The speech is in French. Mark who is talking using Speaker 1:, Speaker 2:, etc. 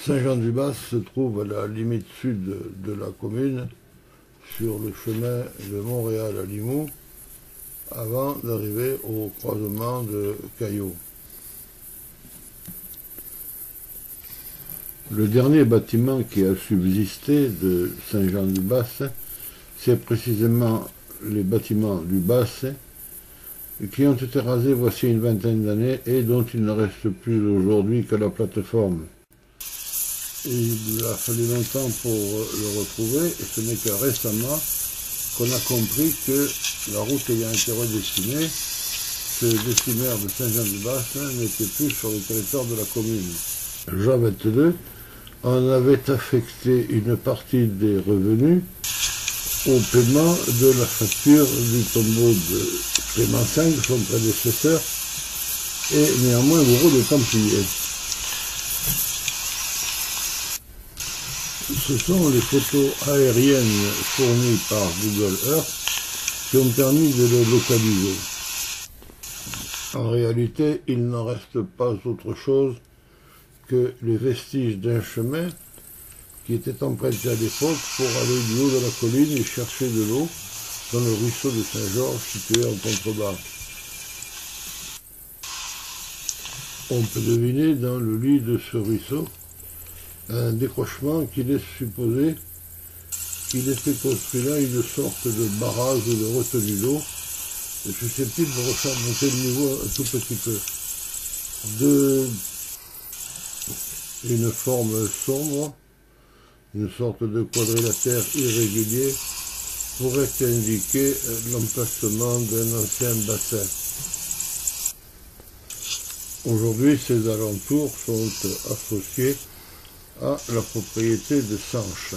Speaker 1: Saint-Jean-du-Bas se trouve à la limite sud de la commune, sur le chemin de Montréal à Limoux, avant d'arriver au croisement de Caillaux. Le dernier bâtiment qui a subsisté de Saint-Jean-du-Bas, c'est précisément les bâtiments du Bas, qui ont été rasés voici une vingtaine d'années et dont il ne reste plus aujourd'hui que la plateforme. Il a fallu longtemps pour le retrouver, et ce n'est que récemment qu'on a compris que la route ayant été redessinée, ce décimaire de Saint-Jean-du-Bas n'était plus sur le territoire de la commune. Jean 22 en avait affecté une partie des revenus au paiement de la facture du tombeau de Clément V, son prédécesseur, et néanmoins bourreau de Templiers. Ce sont les photos aériennes fournies par Google Earth qui ont permis de le localiser. En réalité, il n'en reste pas autre chose que les vestiges d'un chemin qui était emprunté à l'époque pour aller du haut de la colline et chercher de l'eau dans le ruisseau de Saint-Georges situé en contrebas. On peut deviner dans le lit de ce ruisseau un décrochement qui laisse supposer qu'il était construit là une sorte de barrage ou de retenue d'eau susceptible de refaire monter le niveau un tout petit peu. Une forme sombre, une sorte de quadrilatère irrégulier, pourrait indiquer l'emplacement d'un ancien bassin. Aujourd'hui, ces alentours sont associés à la propriété de Sanche.